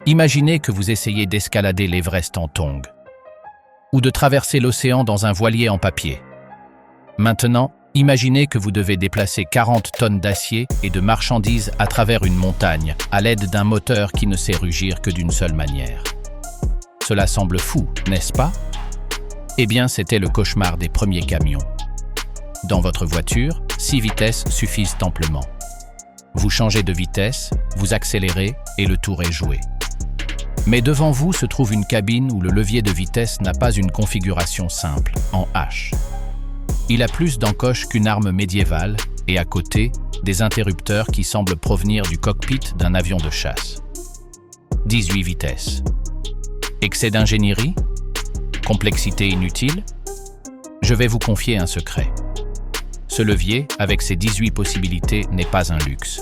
Imaginez que vous essayez d'escalader l'Everest en tongs ou de traverser l'océan dans un voilier en papier. Maintenant, imaginez que vous devez déplacer 40 tonnes d'acier et de marchandises à travers une montagne à l'aide d'un moteur qui ne sait rugir que d'une seule manière. Cela semble fou, n'est-ce pas? Eh bien, c'était le cauchemar des premiers camions. Dans votre voiture, 6 vitesses suffisent amplement. Vous changez de vitesse, vous accélérez et le tour est joué. Mais devant vous se trouve une cabine où le levier de vitesse n'a pas une configuration simple, en H. Il a plus d'encoches qu'une arme médiévale et à côté, des interrupteurs qui semblent provenir du cockpit d'un avion de chasse. 18 vitesses. Excès d'ingénierie? Complexité inutile? Je vais vous confier un secret. Ce levier, avec ses 18 possibilités, n'est pas un luxe.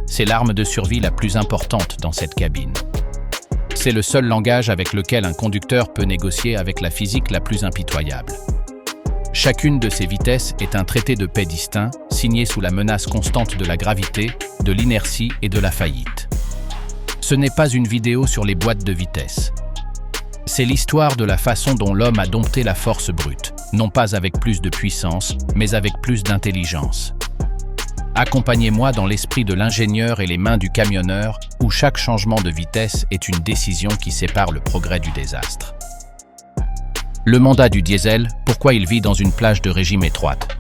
C'est l'arme de survie la plus importante dans cette cabine. C'est le seul langage avec lequel un conducteur peut négocier avec la physique la plus impitoyable. Chacune de ces vitesses est un traité de paix distinct, signé sous la menace constante de la gravité, de l'inertie et de la faillite. Ce n'est pas une vidéo sur les boîtes de vitesse. C'est l'histoire de la façon dont l'homme a dompté la force brute, non pas avec plus de puissance, mais avec plus d'intelligence. Accompagnez-moi dans l'esprit de l'ingénieur et les mains du camionneur, où chaque changement de vitesse est une décision qui sépare le progrès du désastre. Le mandat du diesel, pourquoi il vit dans une plage de régime étroite?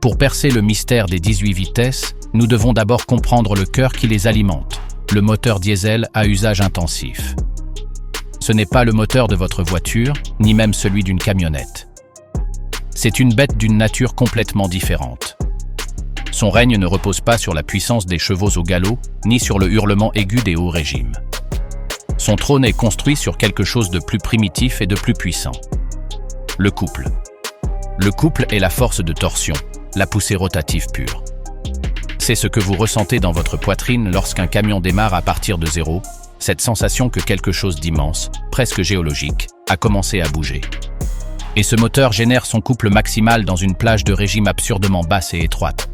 Pour percer le mystère des 18 vitesses, nous devons d'abord comprendre le cœur qui les alimente, le moteur diesel à usage intensif. Ce n'est pas le moteur de votre voiture, ni même celui d'une camionnette. C'est une bête d'une nature complètement différente. Son règne ne repose pas sur la puissance des chevaux au galop, ni sur le hurlement aigu des hauts régimes. Son trône est construit sur quelque chose de plus primitif et de plus puissant. Le couple. Le couple est la force de torsion, la poussée rotative pure. C'est ce que vous ressentez dans votre poitrine lorsqu'un camion démarre à partir de zéro, cette sensation que quelque chose d'immense, presque géologique, a commencé à bouger. Et ce moteur génère son couple maximal dans une plage de régime absurdement basse et étroite.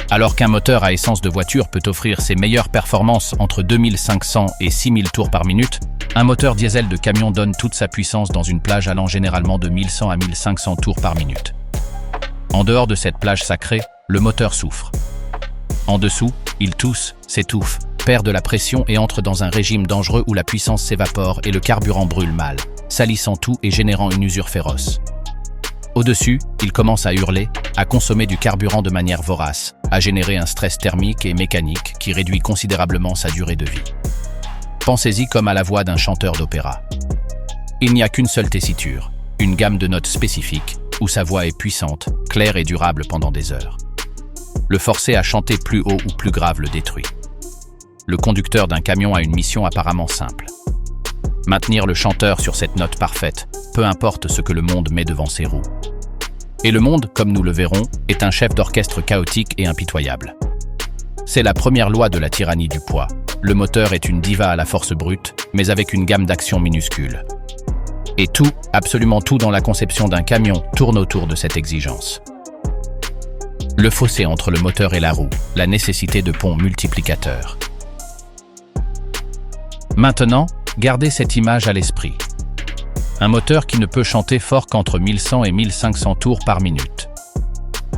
Alors qu'un moteur à essence de voiture peut offrir ses meilleures performances entre 2500 et 6000 tours par minute, un moteur diesel de camion donne toute sa puissance dans une plage allant généralement de 1100 à 1500 tours par minute. En dehors de cette plage sacrée, le moteur souffre. En dessous, il tousse, s'étouffe, perd de la pression et entre dans un régime dangereux où la puissance s'évapore et le carburant brûle mal, salissant tout et générant une usure féroce. Au-dessus, il commence à hurler, à consommer du carburant de manière vorace, à générer un stress thermique et mécanique qui réduit considérablement sa durée de vie. Pensez-y comme à la voix d'un chanteur d'opéra. Il n'y a qu'une seule tessiture, une gamme de notes spécifiques, où sa voix est puissante, claire et durable pendant des heures. Le forcer à chanter plus haut ou plus grave le détruit. Le conducteur d'un camion a une mission apparemment simple. Maintenir le chanteur sur cette note parfaite, peu importe ce que le monde met devant ses roues. Et le monde, comme nous le verrons, est un chef d'orchestre chaotique et impitoyable. C'est la première loi de la tyrannie du poids. Le moteur est une diva à la force brute, mais avec une gamme d'actions minuscules. Et tout, absolument tout dans la conception d'un camion, tourne autour de cette exigence. Le fossé entre le moteur et la roue, la nécessité de ponts multiplicateurs. Maintenant, gardez cette image à l'esprit. Un moteur qui ne peut chanter fort qu'entre 1100 et 1500 tours par minute.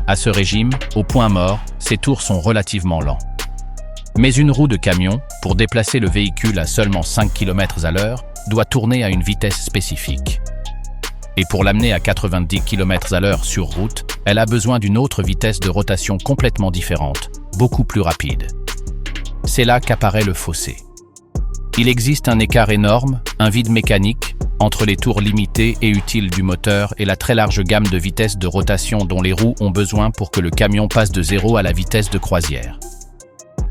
À ce régime, au point mort, ces tours sont relativement lents. Mais une roue de camion, pour déplacer le véhicule à seulement 5 km/h, doit tourner à une vitesse spécifique. Et pour l'amener à 90 km/h sur route, elle a besoin d'une autre vitesse de rotation complètement différente, beaucoup plus rapide. C'est là qu'apparaît le fossé. Il existe un écart énorme, un vide mécanique, entre les tours limitées et utiles du moteur et la très large gamme de vitesses de rotation dont les roues ont besoin pour que le camion passe de 0 à la vitesse de croisière.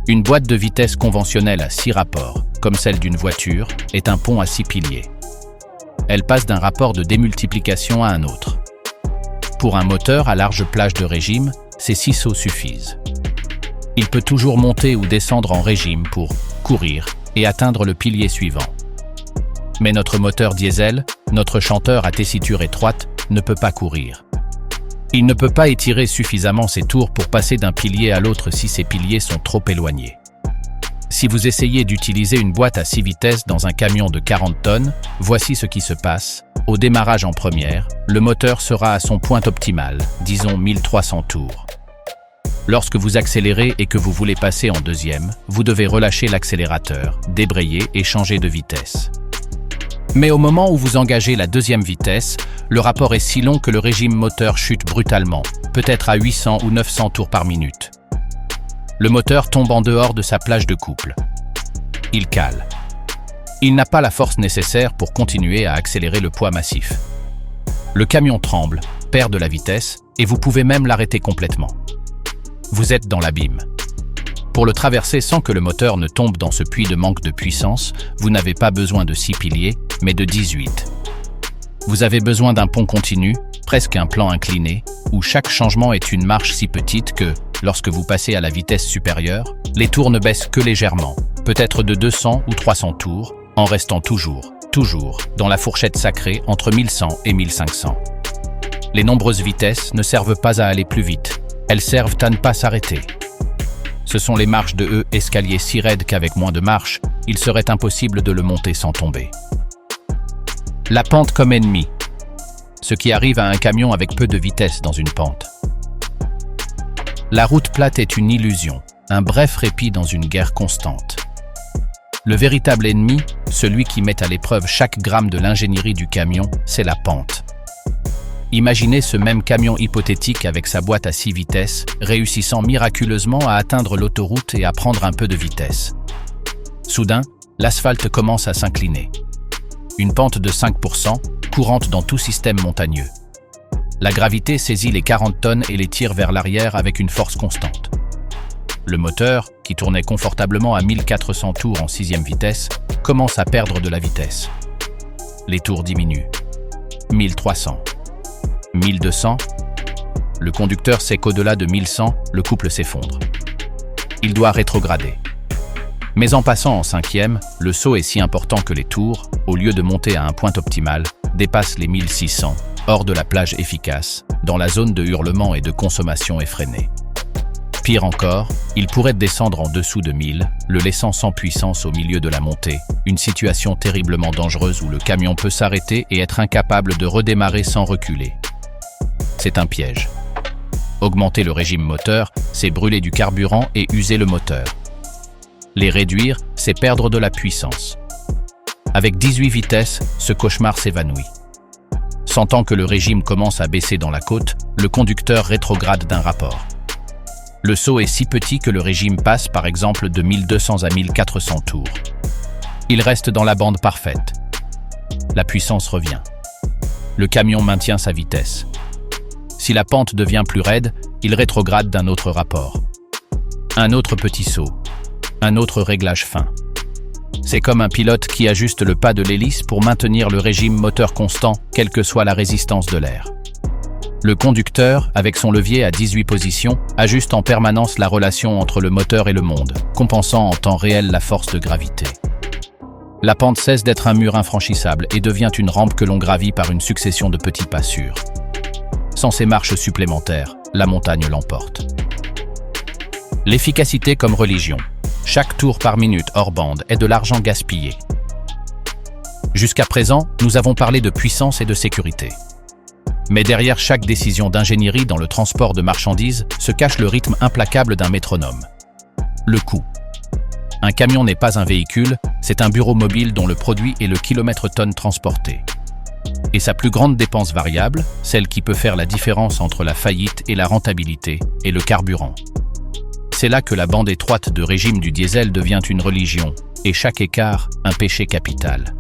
Une boîte de vitesse conventionnelle à 6 rapports, comme celle d'une voiture, est un pont à 6 piliers. Elle passe d'un rapport de démultiplication à un autre. Pour un moteur à large plage de régime, ces 6 sauts suffisent. Il peut toujours monter ou descendre en régime pour courir et atteindre le pilier suivant. Mais notre moteur diesel, notre chanteur à tessiture étroite, ne peut pas courir. Il ne peut pas étirer suffisamment ses tours pour passer d'un pilier à l'autre si ces piliers sont trop éloignés. Si vous essayez d'utiliser une boîte à 6 vitesses dans un camion de 40 tonnes, voici ce qui se passe. Au démarrage en première, le moteur sera à son point optimal, disons 1300 tours. Lorsque vous accélérez et que vous voulez passer en deuxième, vous devez relâcher l'accélérateur, débrayer et changer de vitesse. Mais au moment où vous engagez la deuxième vitesse, le rapport est si long que le régime moteur chute brutalement, peut-être à 800 ou 900 tours par minute. Le moteur tombe en dehors de sa plage de couple. Il cale. Il n'a pas la force nécessaire pour continuer à accélérer le poids massif. Le camion tremble, perd de la vitesse, et vous pouvez même l'arrêter complètement. Vous êtes dans l'abîme. Pour le traverser sans que le moteur ne tombe dans ce puits de manque de puissance, vous n'avez pas besoin de 6 piliers, mais de 18. Vous avez besoin d'un pont continu, presque un plan incliné, où chaque changement est une marche si petite que, lorsque vous passez à la vitesse supérieure, les tours ne baissent que légèrement, peut-être de 200 ou 300 tours, en restant toujours, dans la fourchette sacrée entre 1100 et 1500. Les nombreuses vitesses ne servent pas à aller plus vite, elles servent à ne pas s'arrêter. Ce sont les marches de escalier si raides qu'avec moins de marches, il serait impossible de le monter sans tomber. La pente comme ennemi. Ce qui arrive à un camion avec peu de vitesse dans une pente. La route plate est une illusion, un bref répit dans une guerre constante. Le véritable ennemi, celui qui met à l'épreuve chaque gramme de l'ingénierie du camion, c'est la pente. Imaginez ce même camion hypothétique avec sa boîte à 6 vitesses, réussissant miraculeusement à atteindre l'autoroute et à prendre un peu de vitesse. Soudain, l'asphalte commence à s'incliner. Une pente de 5%, courante dans tout système montagneux. La gravité saisit les 40 tonnes et les tire vers l'arrière avec une force constante. Le moteur, qui tournait confortablement à 1400 tours en 6e vitesse, commence à perdre de la vitesse. Les tours diminuent. 1300. 1200. Le conducteur sait qu'au-delà de 1100, le couple s'effondre. Il doit rétrograder. Mais en passant en 5e, le saut est si important que les tours, au lieu de monter à un point optimal, dépassent les 1600, hors de la plage efficace, dans la zone de hurlement et de consommation effrénée. Pire encore, il pourrait descendre en dessous de 1000, le laissant sans puissance au milieu de la montée, une situation terriblement dangereuse où le camion peut s'arrêter et être incapable de redémarrer sans reculer. C'est un piège. Augmenter le régime moteur, c'est brûler du carburant et user le moteur. Les réduire, c'est perdre de la puissance. Avec 18 vitesses, ce cauchemar s'évanouit. Sentant que le régime commence à baisser dans la côte, le conducteur rétrograde d'un rapport. Le saut est si petit que le régime passe par exemple de 1200 à 1400 tours. Il reste dans la bande parfaite. La puissance revient. Le camion maintient sa vitesse. Si la pente devient plus raide, il rétrograde d'un autre rapport. Un autre petit saut. Un autre réglage fin. C'est comme un pilote qui ajuste le pas de l'hélice pour maintenir le régime moteur constant, quelle que soit la résistance de l'air. Le conducteur, avec son levier à 18 positions, ajuste en permanence la relation entre le moteur et le monde, compensant en temps réel la force de gravité. La pente cesse d'être un mur infranchissable et devient une rampe que l'on gravit par une succession de petits pas sûrs. Sans ces marches supplémentaires, la montagne l'emporte. L'efficacité comme religion. Chaque tour par minute hors bande est de l'argent gaspillé. Jusqu'à présent, nous avons parlé de puissance et de sécurité. Mais derrière chaque décision d'ingénierie dans le transport de marchandises se cache le rythme implacable d'un métronome. Le coût. Un camion n'est pas un véhicule, c'est un bureau mobile dont le produit est le kilomètre-tonne transporté. Et sa plus grande dépense variable, celle qui peut faire la différence entre la faillite et la rentabilité, est le carburant. C'est là que la bande étroite de régime du diesel devient une religion, et chaque écart, un péché capital.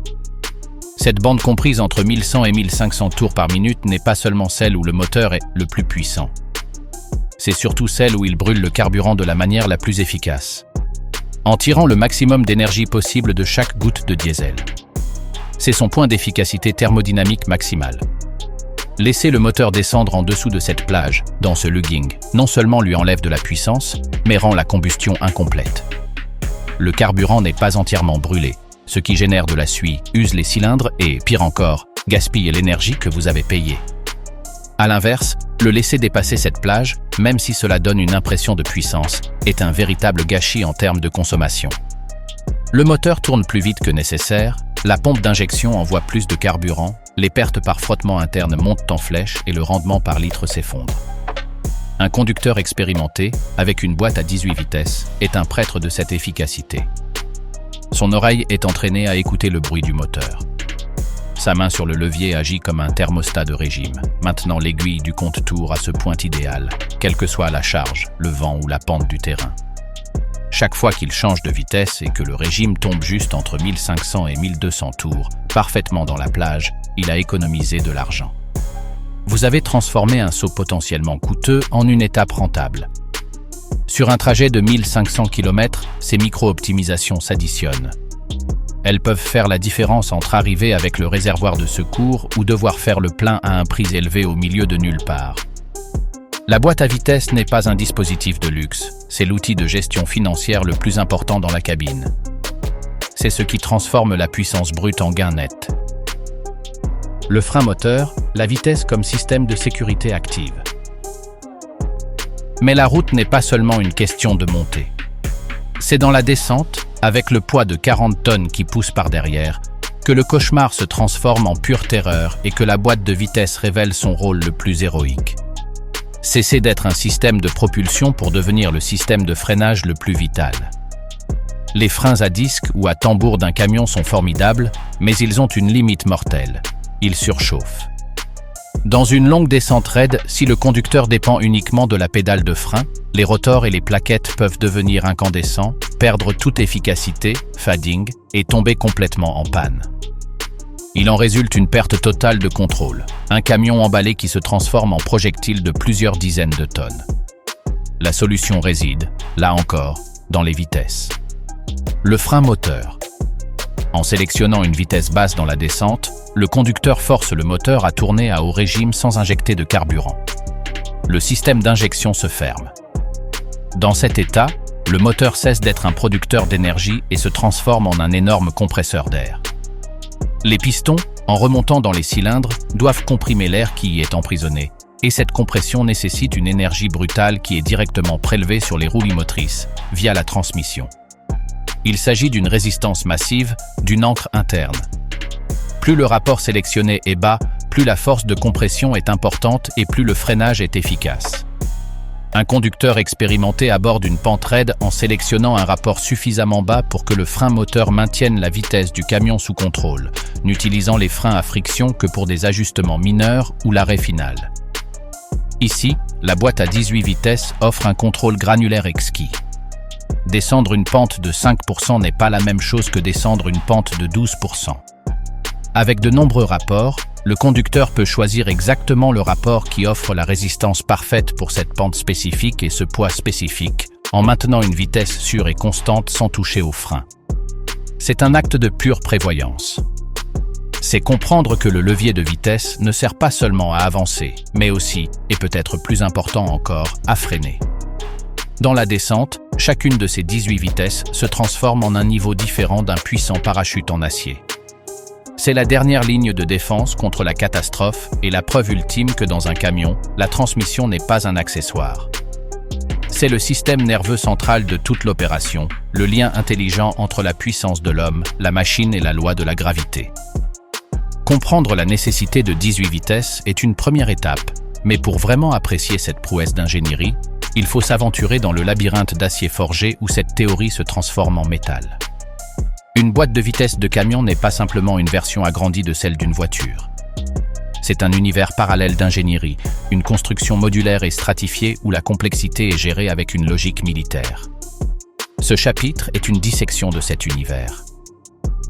Cette bande comprise entre 1100 et 1500 tours par minute n'est pas seulement celle où le moteur est le plus puissant. C'est surtout celle où il brûle le carburant de la manière la plus efficace, en tirant le maximum d'énergie possible de chaque goutte de diesel. C'est son point d'efficacité thermodynamique maximal. Laisser le moteur descendre en dessous de cette plage, dans ce lugging, non seulement lui enlève de la puissance, mais rend la combustion incomplète. Le carburant n'est pas entièrement brûlé, ce qui génère de la suie, use les cylindres et, pire encore, gaspille l'énergie que vous avez payée. A l'inverse, le laisser dépasser cette plage, même si cela donne une impression de puissance, est un véritable gâchis en termes de consommation. Le moteur tourne plus vite que nécessaire, la pompe d'injection envoie plus de carburant, les pertes par frottement interne montent en flèche et le rendement par litre s'effondre. Un conducteur expérimenté, avec une boîte à 18 vitesses, est un prêtre de cette efficacité. Son oreille est entraînée à écouter le bruit du moteur. Sa main sur le levier agit comme un thermostat de régime, maintenant l'aiguille du compte-tours à ce point idéal, quelle que soit la charge, le vent ou la pente du terrain. Chaque fois qu'il change de vitesse et que le régime tombe juste entre 1500 et 1200 tours, parfaitement dans la plage, il a économisé de l'argent. Vous avez transformé un saut potentiellement coûteux en une étape rentable. Sur un trajet de 1500 km, ces micro-optimisations s'additionnent. Elles peuvent faire la différence entre arriver avec le réservoir de secours ou devoir faire le plein à un prix élevé au milieu de nulle part. La boîte à vitesse n'est pas un dispositif de luxe, c'est l'outil de gestion financière le plus important dans la cabine. C'est ce qui transforme la puissance brute en gain net. Le frein moteur, la vitesse comme système de sécurité active. Mais la route n'est pas seulement une question de montée. C'est dans la descente, avec le poids de 40 tonnes qui pousse par derrière, que le cauchemar se transforme en pure terreur et que la boîte de vitesse révèle son rôle le plus héroïque. Cessez d'être un système de propulsion pour devenir le système de freinage le plus vital. Les freins à disque ou à tambour d'un camion sont formidables, mais ils ont une limite mortelle. Ils surchauffent. Dans une longue descente raide, si le conducteur dépend uniquement de la pédale de frein, les rotors et les plaquettes peuvent devenir incandescents, perdre toute efficacité, fading, et tomber complètement en panne. Il en résulte une perte totale de contrôle, un camion emballé qui se transforme en projectile de plusieurs dizaines de tonnes. La solution réside, là encore, dans les vitesses. Le frein moteur. En sélectionnant une vitesse basse dans la descente, le conducteur force le moteur à tourner à haut régime sans injecter de carburant. Le système d'injection se ferme. Dans cet état, le moteur cesse d'être un producteur d'énergie et se transforme en un énorme compresseur d'air. Les pistons, en remontant dans les cylindres, doivent comprimer l'air qui y est emprisonné, et cette compression nécessite une énergie brutale qui est directement prélevée sur les roues motrices, via la transmission. Il s'agit d'une résistance massive, d'une ancre interne. Plus le rapport sélectionné est bas, plus la force de compression est importante et plus le freinage est efficace. Un conducteur expérimenté aborde une pente raide en sélectionnant un rapport suffisamment bas pour que le frein moteur maintienne la vitesse du camion sous contrôle, n'utilisant les freins à friction que pour des ajustements mineurs ou l'arrêt final. Ici, la boîte à 18 vitesses offre un contrôle granulaire exquis. Descendre une pente de 5% n'est pas la même chose que descendre une pente de 12%. Avec de nombreux rapports, le conducteur peut choisir exactement le rapport qui offre la résistance parfaite pour cette pente spécifique et ce poids spécifique, en maintenant une vitesse sûre et constante sans toucher au frein. C'est un acte de pure prévoyance. C'est comprendre que le levier de vitesse ne sert pas seulement à avancer, mais aussi, et peut-être plus important encore, à freiner. Dans la descente, chacune de ces 18 vitesses se transforme en un niveau différent d'un puissant parachute en acier. C'est la dernière ligne de défense contre la catastrophe et la preuve ultime que dans un camion, la transmission n'est pas un accessoire. C'est le système nerveux central de toute l'opération, le lien intelligent entre la puissance de l'homme, la machine et la loi de la gravité. Comprendre la nécessité de 18 vitesses est une première étape, mais pour vraiment apprécier cette prouesse d'ingénierie, il faut s'aventurer dans le labyrinthe d'acier forgé où cette théorie se transforme en métal. Une boîte de vitesse de camion n'est pas simplement une version agrandie de celle d'une voiture. C'est un univers parallèle d'ingénierie, une construction modulaire et stratifiée où la complexité est gérée avec une logique militaire. Ce chapitre est une dissection de cet univers.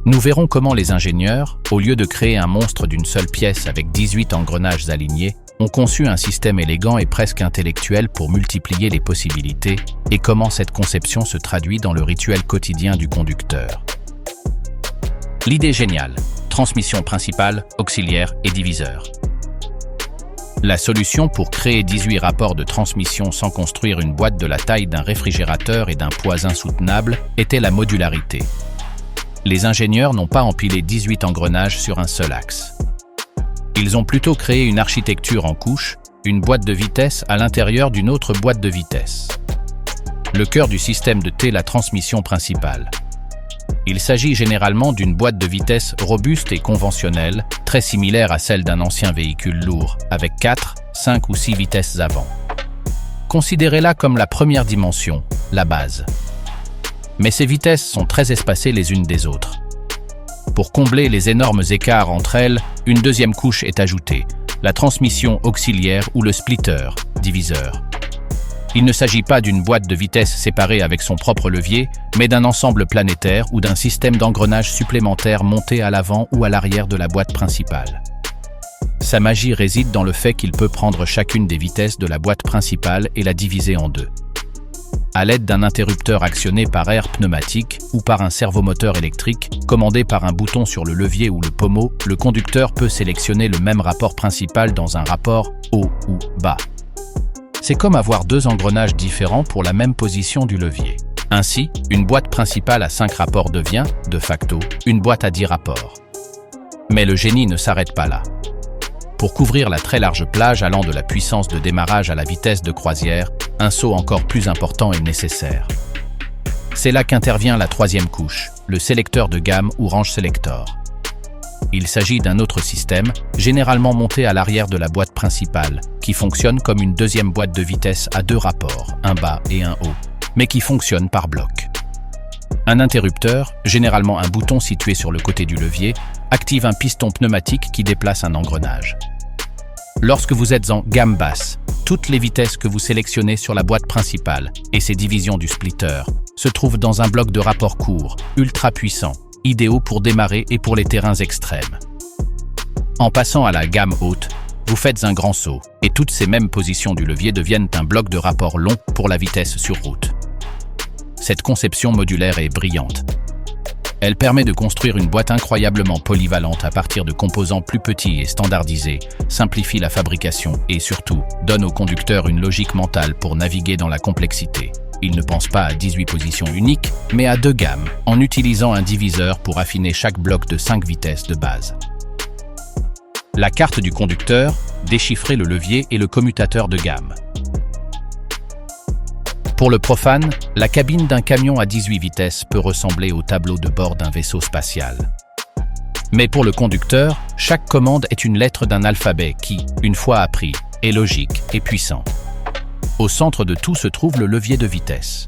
Nous verrons comment les ingénieurs, au lieu de créer un monstre d'une seule pièce avec 18 engrenages alignés, ont conçu un système élégant et presque intellectuel pour multiplier les possibilités et comment cette conception se traduit dans le rituel quotidien du conducteur. L'idée géniale, transmission principale, auxiliaire et diviseur. La solution pour créer 18 rapports de transmission sans construire une boîte de la taille d'un réfrigérateur et d'un poids insoutenable était la modularité. Les ingénieurs n'ont pas empilé 18 engrenages sur un seul axe. Ils ont plutôt créé une architecture en couches, une boîte de vitesse à l'intérieur d'une autre boîte de vitesse. Le cœur du système de T, la transmission principale. Il s'agit généralement d'une boîte de vitesse robuste et conventionnelle, très similaire à celle d'un ancien véhicule lourd, avec 4, 5 ou 6 vitesses avant. Considérez-la comme la première dimension, la base. Mais ces vitesses sont très espacées les unes des autres. Pour combler les énormes écarts entre elles, une deuxième couche est ajoutée, la transmission auxiliaire ou le splitter, diviseur. Il ne s'agit pas d'une boîte de vitesse séparée avec son propre levier, mais d'un ensemble planétaire ou d'un système d'engrenage supplémentaire monté à l'avant ou à l'arrière de la boîte principale. Sa magie réside dans le fait qu'il peut prendre chacune des vitesses de la boîte principale et la diviser en deux. À l'aide d'un interrupteur actionné par air pneumatique ou par un servomoteur électrique, commandé par un bouton sur le levier ou le pommeau, le conducteur peut sélectionner le même rapport principal dans un rapport haut ou bas. C'est comme avoir deux engrenages différents pour la même position du levier. Ainsi, une boîte principale à 5 rapports devient, de facto, une boîte à 10 rapports. Mais le génie ne s'arrête pas là. Pour couvrir la très large plage allant de la puissance de démarrage à la vitesse de croisière, un saut encore plus important est nécessaire. C'est là qu'intervient la troisième couche, le sélecteur de gamme ou range selector. Il s'agit d'un autre système, généralement monté à l'arrière de la boîte principale, qui fonctionne comme une deuxième boîte de vitesse à 2 rapports, un bas et un haut, mais qui fonctionne par bloc. Un interrupteur, généralement un bouton situé sur le côté du levier, active un piston pneumatique qui déplace un engrenage. Lorsque vous êtes en gamme basse, toutes les vitesses que vous sélectionnez sur la boîte principale et ses divisions du splitter se trouvent dans un bloc de rapport court, ultra puissant, idéaux pour démarrer et pour les terrains extrêmes. En passant à la gamme haute, vous faites un grand saut et toutes ces mêmes positions du levier deviennent un bloc de rapport long pour la vitesse sur route. Cette conception modulaire est brillante. Elle permet de construire une boîte incroyablement polyvalente à partir de composants plus petits et standardisés, simplifie la fabrication et surtout, donne au conducteur une logique mentale pour naviguer dans la complexité. Il ne pense pas à 18 positions uniques, mais à 2 gammes, en utilisant un diviseur pour affiner chaque bloc de 5 vitesses de base. La carte du conducteur, déchiffrer le levier et le commutateur de gamme. Pour le profane, la cabine d'un camion à 18 vitesses peut ressembler au tableau de bord d'un vaisseau spatial. Mais pour le conducteur, chaque commande est une lettre d'un alphabet qui, une fois appris, est logique et puissant. Au centre de tout se trouve le levier de vitesse.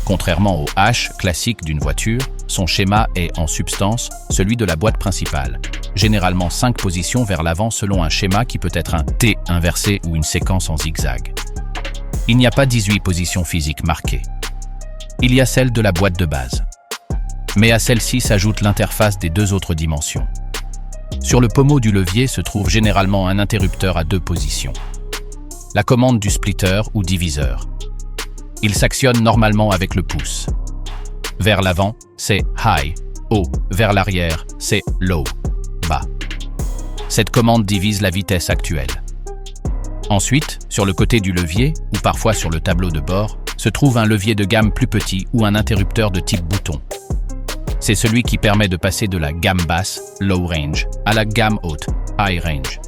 Contrairement au H classique d'une voiture, son schéma est, en substance, celui de la boîte principale. Généralement 5 positions vers l'avant selon un schéma qui peut être un T inversé ou une séquence en zigzag. Il n'y a pas 18 positions physiques marquées. Il y a celle de la boîte de base. Mais à celle-ci s'ajoute l'interface des 2 autres dimensions. Sur le pommeau du levier se trouve généralement un interrupteur à 2 positions. La commande du splitter ou diviseur. Il s'actionne normalement avec le pouce. Vers l'avant, c'est high, haut. Vers l'arrière, c'est low, bas. Cette commande divise la vitesse actuelle. Ensuite, sur le côté du levier, ou parfois sur le tableau de bord, se trouve un levier de gamme plus petit ou un interrupteur de type bouton. C'est celui qui permet de passer de la gamme basse, low range, à la gamme haute, high range.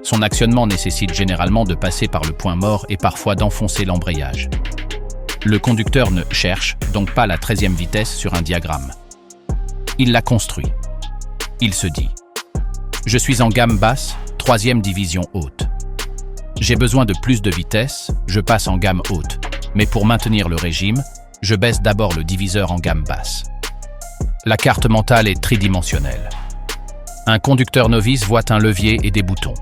Son actionnement nécessite généralement de passer par le point mort et parfois d'enfoncer l'embrayage. Le conducteur ne cherche donc pas la 13e vitesse sur un diagramme. Il la construit. Il se dit « Je suis en gamme basse, 3e division haute. J'ai besoin de plus de vitesse, je passe en gamme haute. Mais pour maintenir le régime, je baisse d'abord le diviseur en gamme basse. » La carte mentale est tridimensionnelle. Un conducteur novice voit un levier et des boutons.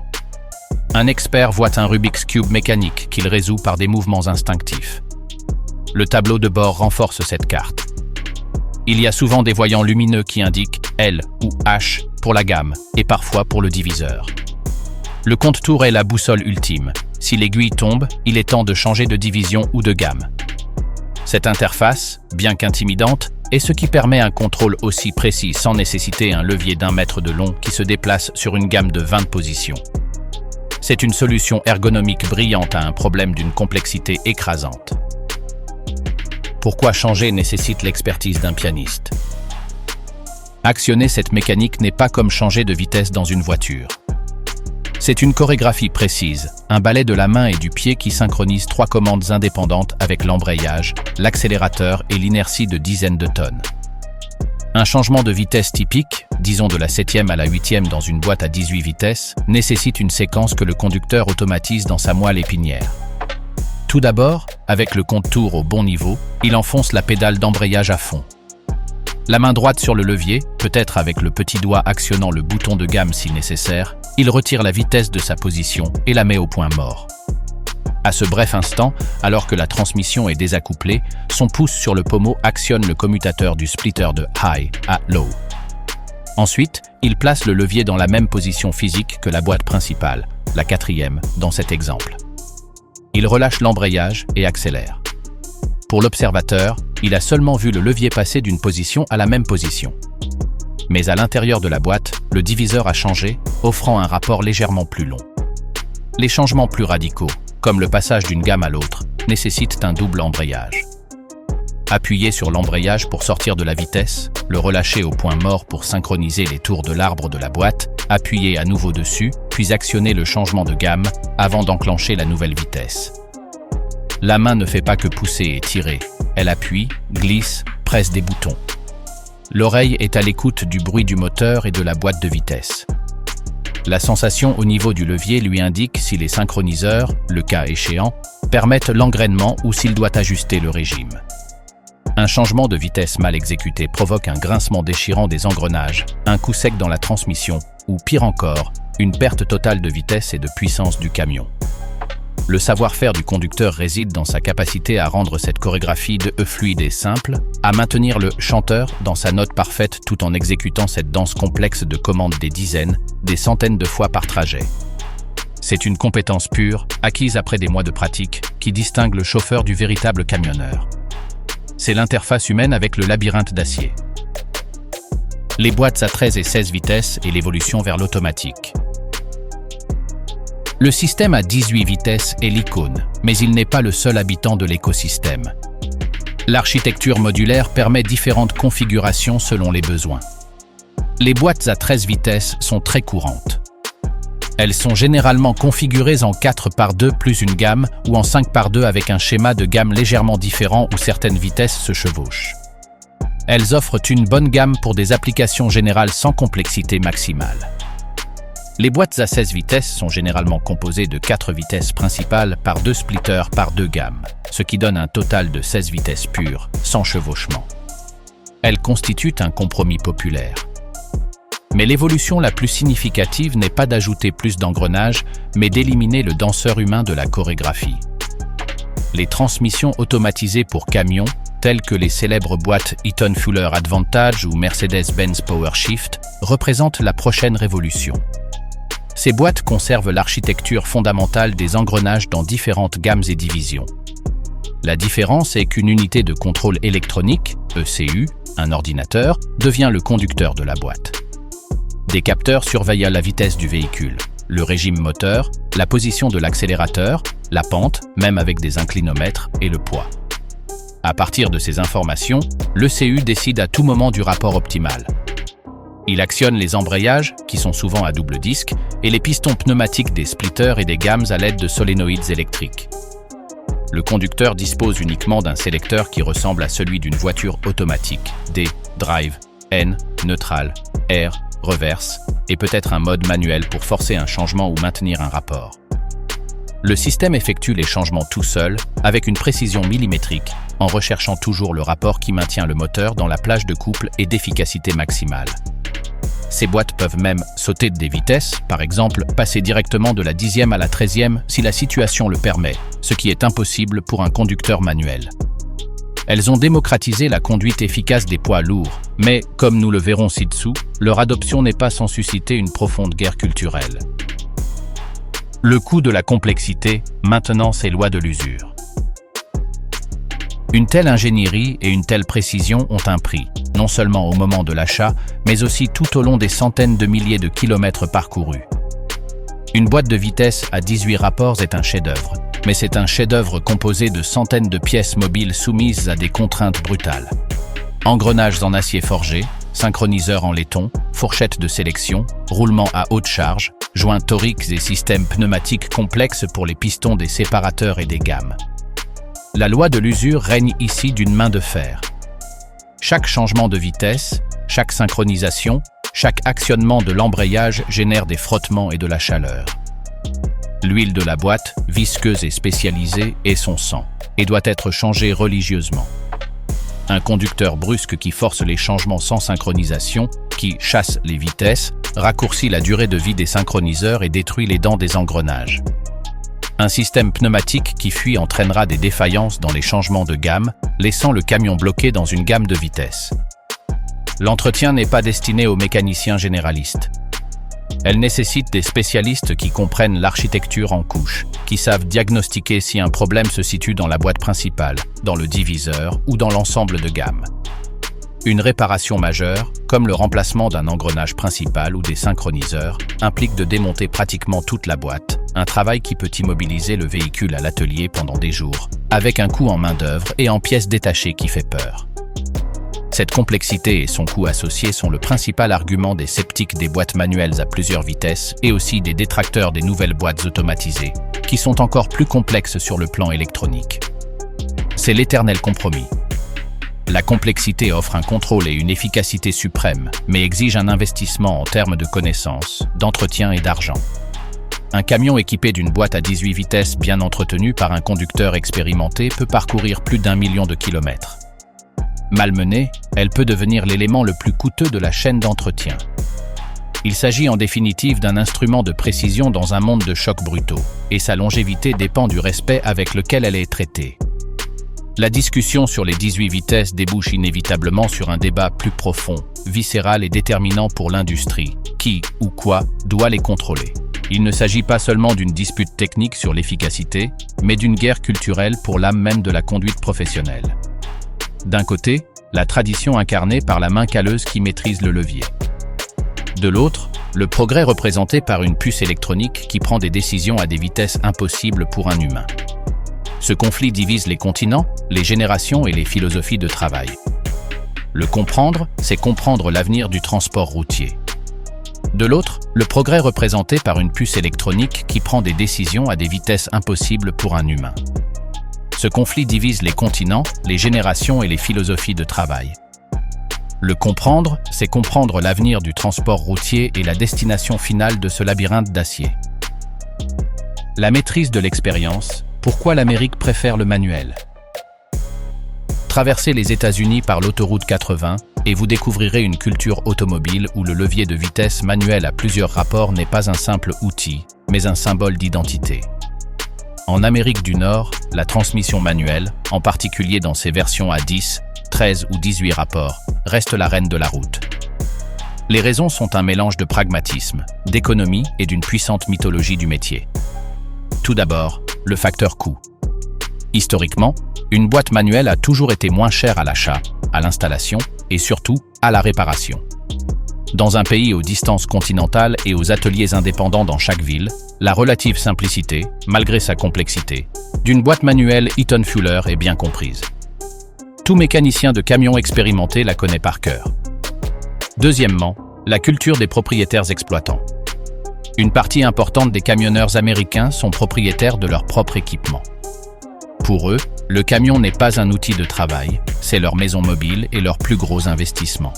Un expert voit un Rubik's Cube mécanique qu'il résout par des mouvements instinctifs. Le tableau de bord renforce cette carte. Il y a souvent des voyants lumineux qui indiquent L ou H pour la gamme et parfois pour le diviseur. Le compte-tour est la boussole ultime. Si l'aiguille tombe, il est temps de changer de division ou de gamme. Cette interface, bien qu'intimidante, est ce qui permet un contrôle aussi précis sans nécessiter un levier d'1 mètre de long qui se déplace sur une gamme de 20 positions. C'est une solution ergonomique brillante à un problème d'une complexité écrasante. Pourquoi changer nécessite l'expertise d'un pianiste? Actionner cette mécanique n'est pas comme changer de vitesse dans une voiture. C'est une chorégraphie précise, un ballet de la main et du pied qui synchronise 3 commandes indépendantes avec l'embrayage, l'accélérateur et l'inertie de dizaines de tonnes. Un changement de vitesse typique, disons de la 7e à la 8e dans une boîte à 18 vitesses, nécessite une séquence que le conducteur automatise dans sa moelle épinière. Tout d'abord, avec le compte-tours au bon niveau, il enfonce la pédale d'embrayage à fond. La main droite sur le levier, peut-être avec le petit doigt actionnant le bouton de gamme si nécessaire, il retire la vitesse de sa position et la met au point mort. À ce bref instant, alors que la transmission est désaccouplée, son pouce sur le pommeau actionne le commutateur du splitter de high à low. Ensuite, il place le levier dans la même position physique que la boîte principale, la 4e dans cet exemple. Il relâche l'embrayage et accélère. Pour l'observateur, il a seulement vu le levier passer d'une position à la même position. Mais à l'intérieur de la boîte, le diviseur a changé, offrant un rapport légèrement plus long. Les changements plus radicaux, comme le passage d'une gamme à l'autre, nécessitent un double embrayage. Appuyer sur l'embrayage pour sortir de la vitesse, le relâcher au point mort pour synchroniser les tours de l'arbre de la boîte, appuyer à nouveau dessus, puis actionner le changement de gamme avant d'enclencher la nouvelle vitesse. La main ne fait pas que pousser et tirer, elle appuie, glisse, presse des boutons. L'oreille est à l'écoute du bruit du moteur et de la boîte de vitesse. La sensation au niveau du levier lui indique si les synchroniseurs, le cas échéant, permettent l'engrainement ou s'il doit ajuster le régime. Un changement de vitesse mal exécuté provoque un grincement déchirant des engrenages, un coup sec dans la transmission ou, pire encore, une perte totale de vitesse et de puissance du camion. Le savoir-faire du conducteur réside dans sa capacité à rendre cette chorégraphie fluide et simple, à maintenir le chanteur dans sa note parfaite tout en exécutant cette danse complexe de commandes des dizaines, des centaines de fois par trajet. C'est une compétence pure, acquise après des mois de pratique, qui distingue le chauffeur du véritable camionneur. C'est l'interface humaine avec le labyrinthe d'acier. Les boîtes à 13 et 16 vitesses et l'évolution vers l'automatique. Le système à 18 vitesses est l'icône, mais il n'est pas le seul habitant de l'écosystème. L'architecture modulaire permet différentes configurations selon les besoins. Les boîtes à 13 vitesses sont très courantes. Elles sont généralement configurées en 4x2 plus une gamme ou en 5x2 avec un schéma de gamme légèrement différent où certaines vitesses se chevauchent. Elles offrent une bonne gamme pour des applications générales sans complexité maximale. Les boîtes à 16 vitesses sont généralement composées de 4 vitesses principales par 2 splitters par 2 gammes, ce qui donne un total de 16 vitesses pures, sans chevauchement. Elles constituent un compromis populaire. Mais l'évolution la plus significative n'est pas d'ajouter plus d'engrenages, mais d'éliminer le danseur humain de la chorégraphie. Les transmissions automatisées pour camions, telles que les célèbres boîtes Eaton Fuller Advantage ou Mercedes-Benz PowerShift, représentent la prochaine révolution. Ces boîtes conservent l'architecture fondamentale des engrenages dans différentes gammes et divisions. La différence est qu'une unité de contrôle électronique, ECU, un ordinateur, devient le conducteur de la boîte. Des capteurs surveillent la vitesse du véhicule, le régime moteur, la position de l'accélérateur, la pente, même avec des inclinomètres, et le poids. À partir de ces informations, l'ECU décide à tout moment du rapport optimal. Il actionne les embrayages, qui sont souvent à double disque, et les pistons pneumatiques des splitters et des gammes à l'aide de solénoïdes électriques. Le conducteur dispose uniquement d'un sélecteur qui ressemble à celui d'une voiture automatique, D, drive, N, neutral, R, reverse, et peut-être un mode manuel pour forcer un changement ou maintenir un rapport. Le système effectue les changements tout seul, avec une précision millimétrique, en recherchant toujours le rapport qui maintient le moteur dans la plage de couple et d'efficacité maximale. Ces boîtes peuvent même sauter des vitesses, par exemple passer directement de la 10e à la 13e si la situation le permet, ce qui est impossible pour un conducteur manuel. Elles ont démocratisé la conduite efficace des poids lourds, mais, comme nous le verrons ci-dessous, leur adoption n'est pas sans susciter une profonde guerre culturelle. Le coût de la complexité, maintenant ces lois de l'usure. Une telle ingénierie et une telle précision ont un prix, non seulement au moment de l'achat, mais aussi tout au long des centaines de milliers de kilomètres parcourus. Une boîte de vitesse à 18 rapports est un chef-d'œuvre, mais c'est un chef-d'œuvre composé de centaines de pièces mobiles soumises à des contraintes brutales. Engrenages en acier forgé, synchroniseurs en laiton, fourchettes de sélection, roulements à haute charge, joints toriques et systèmes pneumatiques complexes pour les pistons des séparateurs et des gammes. La loi de l'usure règne ici d'une main de fer. Chaque changement de vitesse, Chaque synchronisation, chaque actionnement de l'embrayage génère des frottements et de la chaleur. L'huile de la boîte, visqueuse et spécialisée, est son sang et doit être changée religieusement. Un conducteur brusque qui force les changements sans synchronisation, qui chasse les vitesses, raccourcit la durée de vie des synchroniseurs et détruit les dents des engrenages. Un système pneumatique qui fuit entraînera des défaillances dans les changements de gamme, laissant le camion bloqué dans une gamme de vitesses. L'entretien n'est pas destiné aux mécaniciens généralistes. Elle nécessite des spécialistes qui comprennent l'architecture en couches, qui savent diagnostiquer si un problème se situe dans la boîte principale, dans le diviseur ou dans l'ensemble de gamme. Une réparation majeure, comme le remplacement d'un engrenage principal ou des synchroniseurs, implique de démonter pratiquement toute la boîte, un travail qui peut immobiliser le véhicule à l'atelier pendant des jours, avec un coût en main-d'œuvre et en pièces détachées qui fait peur. Cette complexité et son coût associé sont le principal argument des sceptiques des boîtes manuelles à plusieurs vitesses et aussi des détracteurs des nouvelles boîtes automatisées, qui sont encore plus complexes sur le plan électronique. C'est l'éternel compromis. La complexité offre un contrôle et une efficacité suprême, mais exige un investissement en termes de connaissances, d'entretien et d'argent. Un camion équipé d'une boîte à 18 vitesses bien entretenue par un conducteur expérimenté peut parcourir plus d'1 million de kilomètres. Malmenée, elle peut devenir l'élément le plus coûteux de la chaîne d'entretien. Il s'agit en définitive d'un instrument de précision dans un monde de chocs brutaux, et sa longévité dépend du respect avec lequel elle est traitée. La discussion sur les 18 vitesses débouche inévitablement sur un débat plus profond, viscéral et déterminant pour l'industrie. Qui, ou quoi, doit les contrôler? Il ne s'agit pas seulement d'une dispute technique sur l'efficacité, mais d'une guerre culturelle pour l'âme même de la conduite professionnelle. D'un côté, la tradition incarnée par la main calleuse qui maîtrise le levier. De l'autre, le progrès représenté par une puce électronique qui prend des décisions à des vitesses impossibles pour un humain. Ce conflit divise les continents, les générations et les philosophies de travail. Le comprendre, c'est comprendre l'avenir du transport routier. De l'autre, le progrès représenté par une puce électronique qui prend des décisions à des vitesses impossibles pour un humain. Ce conflit divise les continents, les générations et les philosophies de travail. Le comprendre, c'est comprendre l'avenir du transport routier et la destination finale de ce labyrinthe d'acier. La maîtrise de l'expérience, pourquoi l'Amérique préfère le manuel? Traversez les États-Unis par l'autoroute 80 et vous découvrirez une culture automobile où le levier de vitesse manuel à plusieurs rapports n'est pas un simple outil, mais un symbole d'identité. En Amérique du Nord, la transmission manuelle, en particulier dans ses versions à 10, 13 ou 18 rapports, reste la reine de la route. Les raisons sont un mélange de pragmatisme, d'économie et d'une puissante mythologie du métier. Tout d'abord, le facteur coût. Historiquement, une boîte manuelle a toujours été moins chère à l'achat, à l'installation et surtout à la réparation. Dans un pays aux distances continentales et aux ateliers indépendants dans chaque ville, la relative simplicité, malgré sa complexité, d'une boîte manuelle Eaton Fuller est bien comprise. Tout mécanicien de camion expérimenté la connaît par cœur. Deuxièmement, la culture des propriétaires exploitants. Une partie importante des camionneurs américains sont propriétaires de leur propre équipement. Pour eux, le camion n'est pas un outil de travail, c'est leur maison mobile et leur plus gros investissement.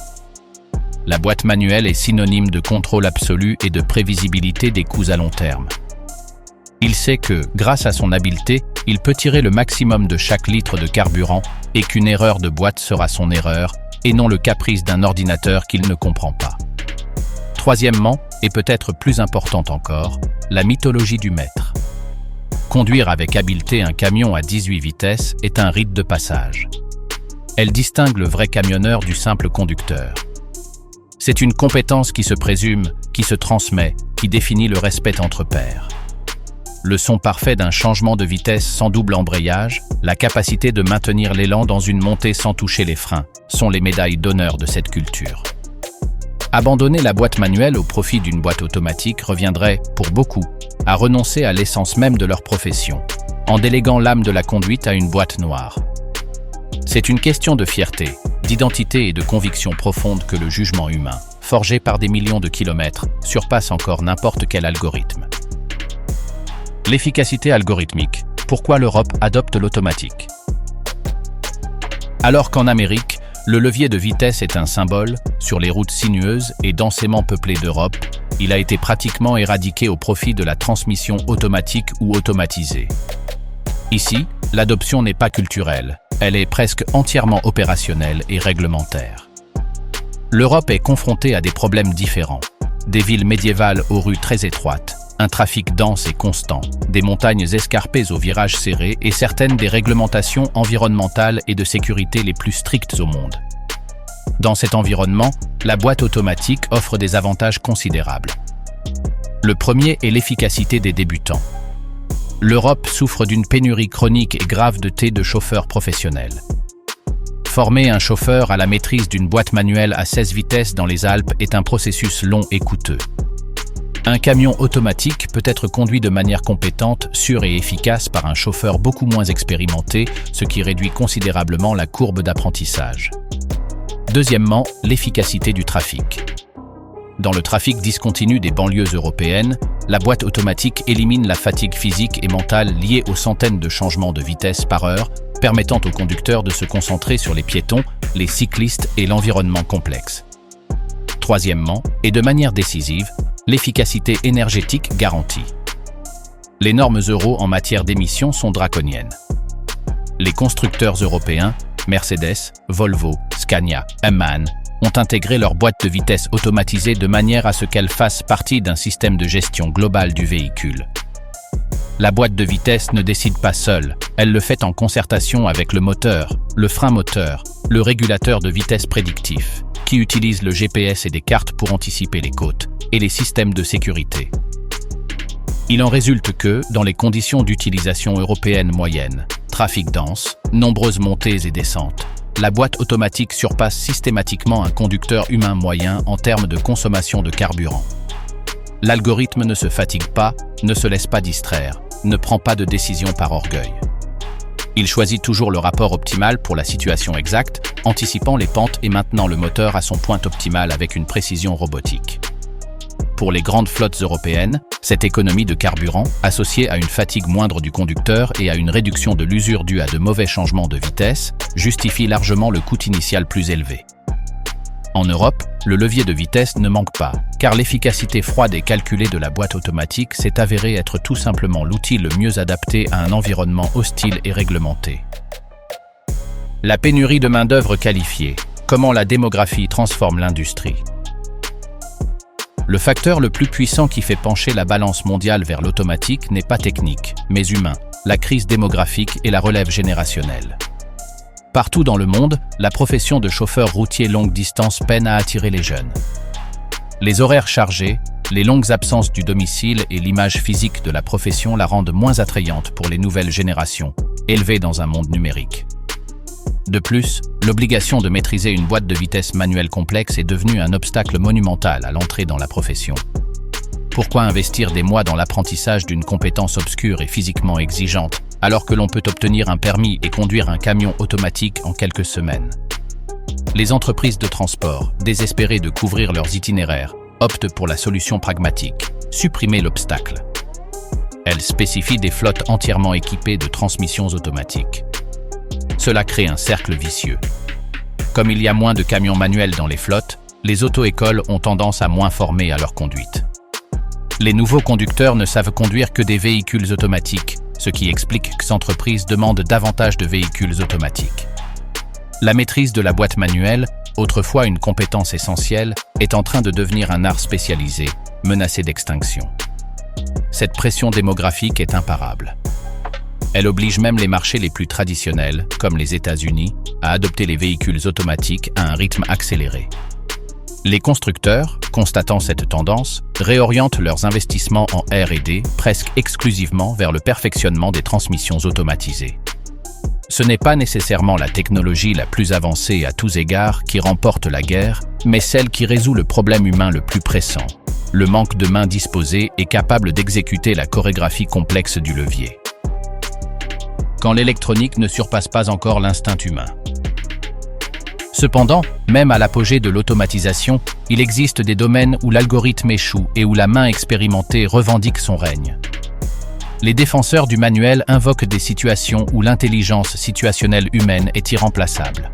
La boîte manuelle est synonyme de contrôle absolu et de prévisibilité des coûts à long terme. Il sait que, grâce à son habileté, il peut tirer le maximum de chaque litre de carburant et qu'une erreur de boîte sera son erreur et non le caprice d'un ordinateur qu'il ne comprend pas. Troisièmement, et peut-être plus importante encore, la mythologie du maître. Conduire avec habileté un camion à 18 vitesses est un rite de passage. Elle distingue le vrai camionneur du simple conducteur. C'est une compétence qui se présume, qui se transmet, qui définit le respect entre pairs. Le son parfait d'un changement de vitesse sans double embrayage, la capacité de maintenir l'élan dans une montée sans toucher les freins, sont les médailles d'honneur de cette culture. Abandonner la boîte manuelle au profit d'une boîte automatique reviendrait, pour beaucoup, à renoncer à l'essence même de leur profession, en déléguant l'âme de la conduite à une boîte noire. C'est une question de fierté, d'identité et de conviction profonde que le jugement humain, forgé par des millions de kilomètres, surpasse encore n'importe quel algorithme. L'efficacité algorithmique. Pourquoi l'Europe adopte l'automatique? Alors qu'en Amérique, Le levier de vitesse est un symbole. Sur les routes sinueuses et densément peuplées d'Europe, il a été pratiquement éradiqué au profit de la transmission automatique ou automatisée. Ici, l'adoption n'est pas culturelle, elle est presque entièrement opérationnelle et réglementaire. L'Europe est confrontée à des problèmes différents. Des villes médiévales aux rues très étroites, un trafic dense et constant, des montagnes escarpées aux virages serrés et certaines des réglementations environnementales et de sécurité les plus strictes au monde. Dans cet environnement, la boîte automatique offre des avantages considérables. Le premier est l'efficacité des débutants. L'Europe souffre d'une pénurie chronique et grave de chauffeurs professionnels. Former un chauffeur à la maîtrise d'une boîte manuelle à 16 vitesses dans les Alpes est un processus long et coûteux. Un camion automatique peut être conduit de manière compétente, sûre et efficace par un chauffeur beaucoup moins expérimenté, ce qui réduit considérablement la courbe d'apprentissage. Deuxièmement, l'efficacité du trafic. Dans le trafic discontinu des banlieues européennes, la boîte automatique élimine la fatigue physique et mentale liée aux centaines de changements de vitesse par heure, permettant aux conducteurs de se concentrer sur les piétons, les cyclistes et l'environnement complexe. Troisièmement, et de manière décisive, l'efficacité énergétique garantie. Les normes Euro en matière d'émissions sont draconiennes. Les constructeurs européens, Mercedes, Volvo, Scania, MAN, ont intégré leur boîte de vitesse automatisée de manière à ce qu'elle fasse partie d'un système de gestion globale du véhicule. La boîte de vitesse ne décide pas seule, elle le fait en concertation avec le moteur, le frein moteur, le régulateur de vitesse prédictif, qui utilise le GPS et des cartes pour anticiper les côtes, et les systèmes de sécurité. Il en résulte que, dans les conditions d'utilisation européenne moyenne, trafic dense, nombreuses montées et descentes, la boîte automatique surpasse systématiquement un conducteur humain moyen en termes de consommation de carburant. L'algorithme ne se fatigue pas, ne se laisse pas distraire, ne prend pas de décision par orgueil. Il choisit toujours le rapport optimal pour la situation exacte, anticipant les pentes et maintenant le moteur à son point optimal avec une précision robotique. Pour les grandes flottes européennes, cette économie de carburant, associée à une fatigue moindre du conducteur et à une réduction de l'usure due à de mauvais changements de vitesse, justifie largement le coût initial plus élevé. En Europe, le levier de vitesse ne manque pas, car l'efficacité froide et calculée de la boîte automatique s'est avérée être tout simplement l'outil le mieux adapté à un environnement hostile et réglementé. La pénurie de main-d'œuvre qualifiée. Comment la démographie transforme l'industrie? Le facteur le plus puissant qui fait pencher la balance mondiale vers l'automatique n'est pas technique, mais humain, la crise démographique et la relève générationnelle. Partout dans le monde, la profession de chauffeur routier longue distance peine à attirer les jeunes. Les horaires chargés, les longues absences du domicile et l'image physique de la profession la rendent moins attrayante pour les nouvelles générations, élevées dans un monde numérique. De plus, l'obligation de maîtriser une boîte de vitesse manuelle complexe est devenue un obstacle monumental à l'entrée dans la profession. Pourquoi investir des mois dans l'apprentissage d'une compétence obscure et physiquement exigeante, alors que l'on peut obtenir un permis et conduire un camion automatique en quelques semaines? Les entreprises de transport, désespérées de couvrir leurs itinéraires, optent pour la solution pragmatique, supprimer l'obstacle. Elles spécifient des flottes entièrement équipées de transmissions automatiques. Cela crée un cercle vicieux. Comme il y a moins de camions manuels dans les flottes, les auto-écoles ont tendance à moins former à leur conduite. Les nouveaux conducteurs ne savent conduire que des véhicules automatiques, ce qui explique que ces entreprises demandent davantage de véhicules automatiques. La maîtrise de la boîte manuelle, autrefois une compétence essentielle, est en train de devenir un art spécialisé, menacé d'extinction. Cette pression démographique est imparable. Elle oblige même les marchés les plus traditionnels, comme les États-Unis, à adopter les véhicules automatiques à un rythme accéléré. Les constructeurs, constatant cette tendance, réorientent leurs investissements en R&D presque exclusivement vers le perfectionnement des transmissions automatisées. Ce n'est pas nécessairement la technologie la plus avancée à tous égards qui remporte la guerre, mais celle qui résout le problème humain le plus pressant, le manque de mains disposées et capables d'exécuter la chorégraphie complexe du levier. Quand l'électronique ne surpasse pas encore l'instinct humain. Cependant, même à l'apogée de l'automatisation, il existe des domaines où l'algorithme échoue et où la main expérimentée revendique son règne. Les défenseurs du manuel invoquent des situations où l'intelligence situationnelle humaine est irremplaçable.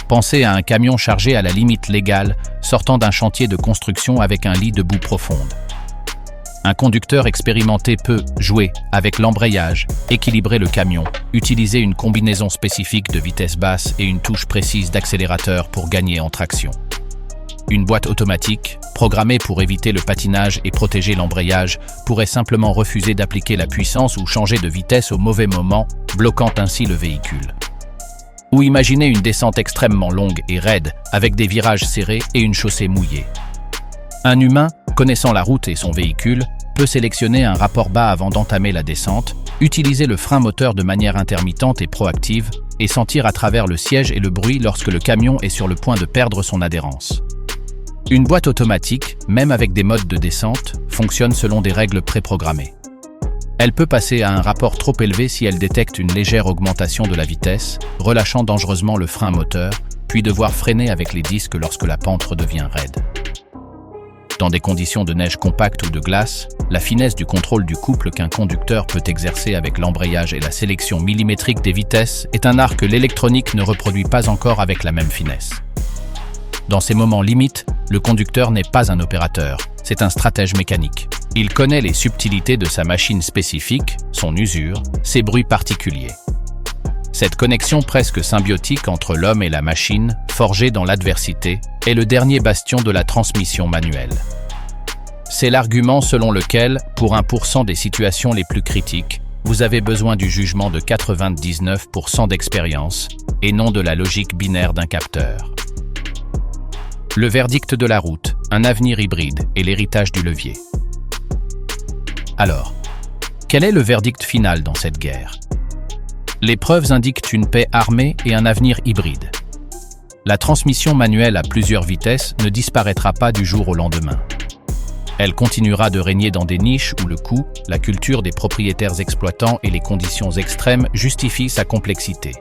Pensez à un camion chargé à la limite légale, sortant d'un chantier de construction avec un lit de boue profonde. Un conducteur expérimenté peut jouer avec l'embrayage, équilibrer le camion, utiliser une combinaison spécifique de vitesse basse et une touche précise d'accélérateur pour gagner en traction. Une boîte automatique, programmée pour éviter le patinage et protéger l'embrayage, pourrait simplement refuser d'appliquer la puissance ou changer de vitesse au mauvais moment, bloquant ainsi le véhicule. Ou imaginez une descente extrêmement longue et raide, avec des virages serrés et une chaussée mouillée. Un humain, connaissant la route et son véhicule, peut sélectionner un rapport bas avant d'entamer la descente, utiliser le frein moteur de manière intermittente et proactive, et sentir à travers le siège et le bruit lorsque le camion est sur le point de perdre son adhérence. Une boîte automatique, même avec des modes de descente, fonctionne selon des règles préprogrammées. Elle peut passer à un rapport trop élevé si elle détecte une légère augmentation de la vitesse, relâchant dangereusement le frein moteur, puis devoir freiner avec les disques lorsque la pente redevient raide. Dans des conditions de neige compacte ou de glace, la finesse du contrôle du couple qu'un conducteur peut exercer avec l'embrayage et la sélection millimétrique des vitesses est un art que l'électronique ne reproduit pas encore avec la même finesse. Dans ces moments limites, le conducteur n'est pas un opérateur, c'est un stratège mécanique. Il connaît les subtilités de sa machine spécifique, son usure, ses bruits particuliers. Cette connexion presque symbiotique entre l'homme et la machine, forgée dans l'adversité, est le dernier bastion de la transmission manuelle. C'est l'argument selon lequel, pour 1% des situations les plus critiques, vous avez besoin du jugement de 99% d'expérience, et non de la logique binaire d'un capteur. Le verdict de la route, un avenir hybride et l'héritage du levier. Alors, quel est le verdict final dans cette guerre? Les preuves indiquent une paix armée et un avenir hybride. La transmission manuelle à plusieurs vitesses ne disparaîtra pas du jour au lendemain. Elle continuera de régner dans des niches où le coût, la culture des propriétaires exploitants et les conditions extrêmes justifient sa complexité.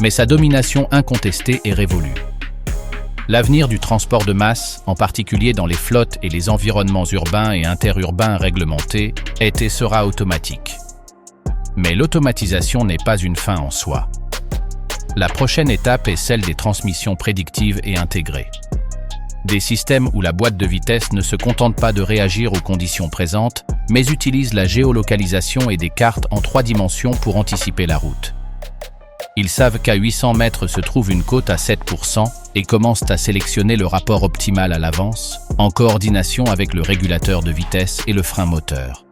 Mais sa domination incontestée est révolue. L'avenir du transport de masse, en particulier dans les flottes et les environnements urbains et interurbains réglementés, est et sera automatique. Mais l'automatisation n'est pas une fin en soi. La prochaine étape est celle des transmissions prédictives et intégrées. Des systèmes où la boîte de vitesse ne se contente pas de réagir aux conditions présentes, mais utilise la géolocalisation et des cartes en 3 dimensions pour anticiper la route. Ils savent qu'à 800 mètres se trouve une côte à 7% et commencent à sélectionner le rapport optimal à l'avance, en coordination avec le régulateur de vitesse et le frein moteur.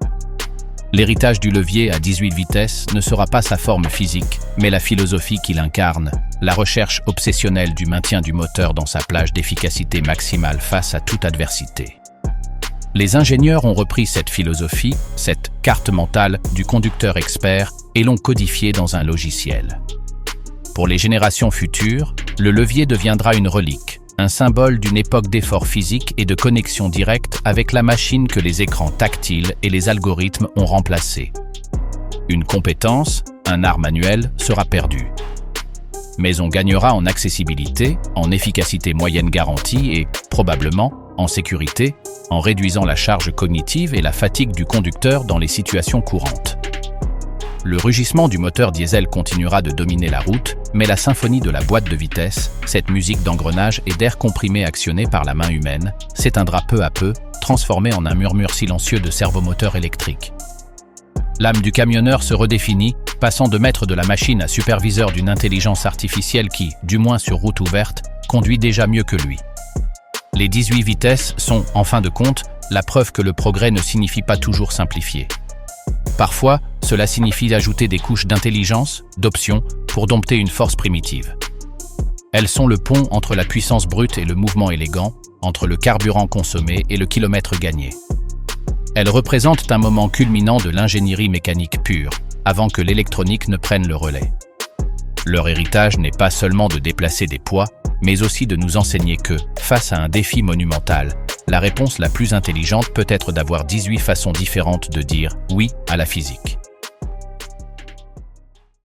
L'héritage du levier à 18 vitesses ne sera pas sa forme physique, mais la philosophie qu'il incarne, la recherche obsessionnelle du maintien du moteur dans sa plage d'efficacité maximale face à toute adversité. Les ingénieurs ont repris cette philosophie, cette carte mentale du conducteur expert, et l'ont codifiée dans un logiciel. Pour les générations futures, le levier deviendra une relique, un symbole d'une époque d'effort physique et de connexion directe avec la machine que les écrans tactiles et les algorithmes ont remplacée. Une compétence, un art manuel, sera perdu. Mais on gagnera en accessibilité, en efficacité moyenne garantie et, probablement, en sécurité, en réduisant la charge cognitive et la fatigue du conducteur dans les situations courantes. Le rugissement du moteur diesel continuera de dominer la route, mais la symphonie de la boîte de vitesse, cette musique d'engrenage et d'air comprimé actionné par la main humaine, s'éteindra peu à peu, transformée en un murmure silencieux de servomoteur électrique. L'âme du camionneur se redéfinit, passant de maître de la machine à superviseur d'une intelligence artificielle qui, du moins sur route ouverte, conduit déjà mieux que lui. Les 18 vitesses sont, en fin de compte, la preuve que le progrès ne signifie pas toujours simplifier. Parfois, cela signifie ajouter des couches d'intelligence, d'options, pour dompter une force primitive. Elles sont le pont entre la puissance brute et le mouvement élégant, entre le carburant consommé et le kilomètre gagné. Elles représentent un moment culminant de l'ingénierie mécanique pure, avant que l'électronique ne prenne le relais. Leur héritage n'est pas seulement de déplacer des poids, mais aussi de nous enseigner que, face à un défi monumental, la réponse la plus intelligente peut être d'avoir 18 façons différentes de dire « oui » à la physique.